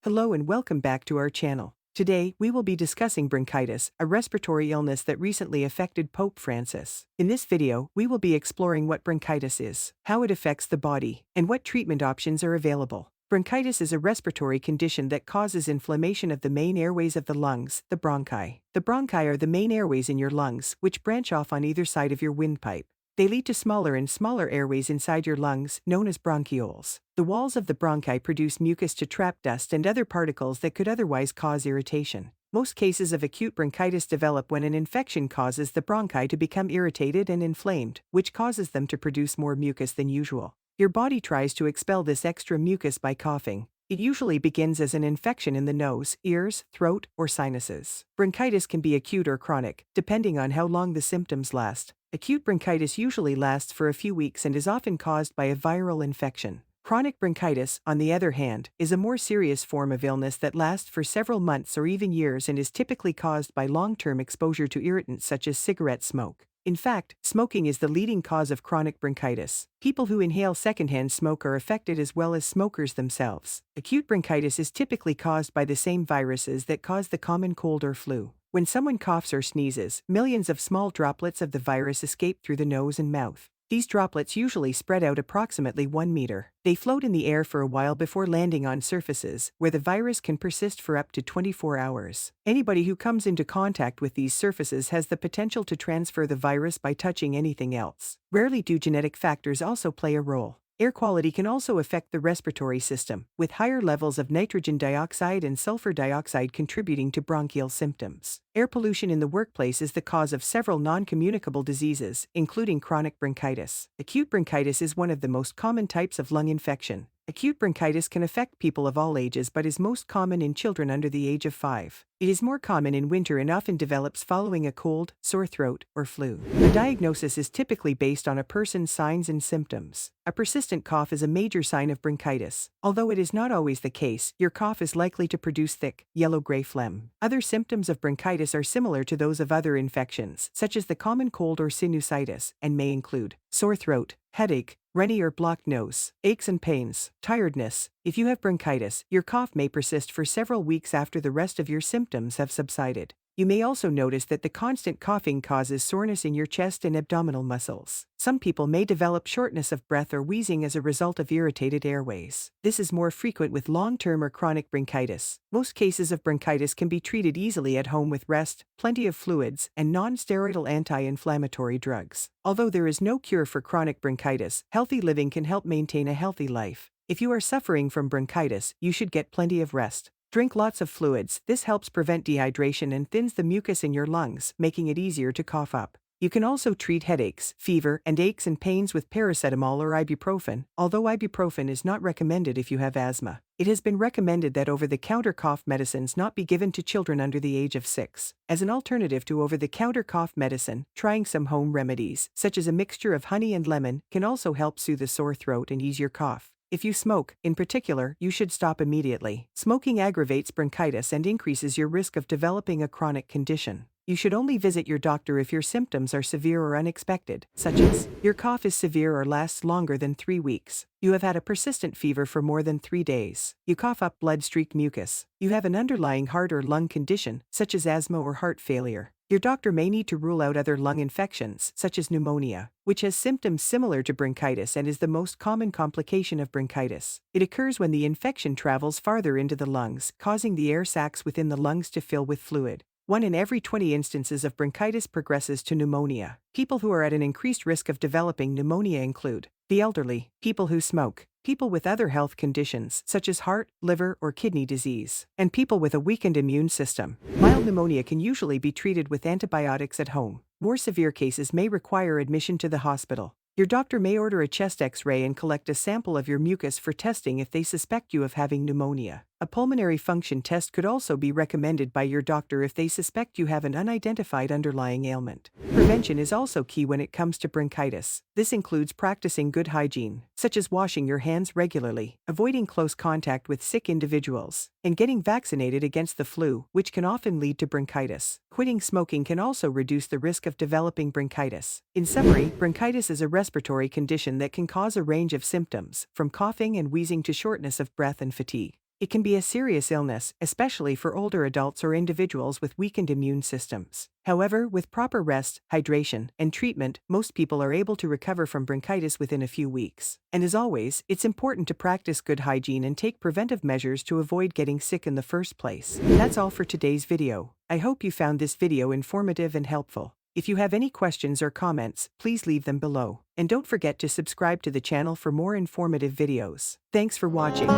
Hello and welcome back to our channel. Today, we will be discussing bronchitis, a respiratory illness that recently affected Pope Francis. In this video, we will be exploring what bronchitis is, how it affects the body, and what treatment options are available. Bronchitis is a respiratory condition that causes inflammation of the main airways of the lungs, the bronchi. The bronchi are the main airways in your lungs, which branch off on either side of your windpipe. They lead to smaller and smaller airways inside your lungs, known as bronchioles. The walls of the bronchi produce mucus to trap dust and other particles that could otherwise cause irritation. Most cases of acute bronchitis develop when an infection causes the bronchi to become irritated and inflamed, which causes them to produce more mucus than usual. Your body tries to expel this extra mucus by coughing. It usually begins as an infection in the nose, ears, throat, or sinuses. Bronchitis can be acute or chronic, depending on how long the symptoms last. Acute bronchitis usually lasts for a few weeks and is often caused by a viral infection. Chronic bronchitis, on the other hand, is a more serious form of illness that lasts for several months or even years and is typically caused by long-term exposure to irritants such as cigarette smoke. In fact, smoking is the leading cause of chronic bronchitis. People who inhale secondhand smoke are affected as well as smokers themselves. Acute bronchitis is typically caused by the same viruses that cause the common cold or flu. When someone coughs or sneezes, millions of small droplets of the virus escape through the nose and mouth. These droplets usually spread out approximately 1 meter. They float in the air for a while before landing on surfaces, where the virus can persist for up to 24 hours. Anybody who comes into contact with these surfaces has the potential to transfer the virus by touching anything else. Rarely do genetic factors also play a role. Air quality can also affect the respiratory system, with higher levels of nitrogen dioxide and sulfur dioxide contributing to bronchial symptoms. Air pollution in the workplace is the cause of several non-communicable diseases, including chronic bronchitis. Acute bronchitis is one of the most common types of lung infection. Acute bronchitis can affect people of all ages but is most common in children under the age of 5. It is more common in winter and often develops following a cold, sore throat, or flu. The diagnosis is typically based on a person's signs and symptoms. A persistent cough is a major sign of bronchitis. Although it is not always the case, your cough is likely to produce thick, yellow-gray phlegm. Other symptoms of bronchitis are similar to those of other infections, such as the common cold or sinusitis, and may include sore throat, headache, runny or blocked nose, aches and pains, tiredness. If you have bronchitis, your cough may persist for several weeks after the rest of your symptoms have subsided. You may also notice that the constant coughing causes soreness in your chest and abdominal muscles. Some people may develop shortness of breath or wheezing as a result of irritated airways. This is more frequent with long-term or chronic bronchitis. Most cases of bronchitis can be treated easily at home with rest, plenty of fluids, and non-steroidal anti-inflammatory drugs. Although there is no cure for chronic bronchitis, healthy living can help maintain a healthy life. If you are suffering from bronchitis, you should get plenty of rest. Drink lots of fluids. This helps prevent dehydration and thins the mucus in your lungs, making it easier to cough up. You can also treat headaches, fever, and aches and pains with paracetamol or ibuprofen, although ibuprofen is not recommended if you have asthma. It has been recommended that over-the-counter cough medicines not be given to children under the age of 6. As an alternative to over-the-counter cough medicine, trying some home remedies, such as a mixture of honey and lemon, can also help soothe a sore throat and ease your cough. If you smoke, in particular, you should stop immediately. Smoking aggravates bronchitis and increases your risk of developing a chronic condition. You should only visit your doctor if your symptoms are severe or unexpected, such as your cough is severe or lasts longer than 3 weeks. You have had a persistent fever for more than 3 days. You cough up blood-streaked mucus. You have an underlying heart or lung condition, such as asthma or heart failure. Your doctor may need to rule out other lung infections, such as pneumonia, which has symptoms similar to bronchitis and is the most common complication of bronchitis. It occurs when the infection travels farther into the lungs, causing the air sacs within the lungs to fill with fluid. 1 in every 20 instances of bronchitis progresses to pneumonia. People who are at an increased risk of developing pneumonia include the elderly, people who smoke, people with other health conditions such as heart, liver, or kidney disease, and people with a weakened immune system. Mild pneumonia can usually be treated with antibiotics at home. More severe cases may require admission to the hospital. Your doctor may order a chest X-ray and collect a sample of your mucus for testing if they suspect you of having pneumonia. A pulmonary function test could also be recommended by your doctor if they suspect you have an unidentified underlying ailment. Prevention is also key when it comes to bronchitis. This includes practicing good hygiene, such as washing your hands regularly, avoiding close contact with sick individuals, and getting vaccinated against the flu, which can often lead to bronchitis. Quitting smoking can also reduce the risk of developing bronchitis. In summary, bronchitis is a respiratory condition that can cause a range of symptoms, from coughing and wheezing to shortness of breath and fatigue. It can be a serious illness, especially for older adults or individuals with weakened immune systems. However, with proper rest, hydration, and treatment, most people are able to recover from bronchitis within a few weeks. And as always, it's important to practice good hygiene and take preventive measures to avoid getting sick in the first place. That's all for today's video. I hope you found this video informative and helpful. If you have any questions or comments, please leave them below. And don't forget to subscribe to the channel for more informative videos. Thanks for watching.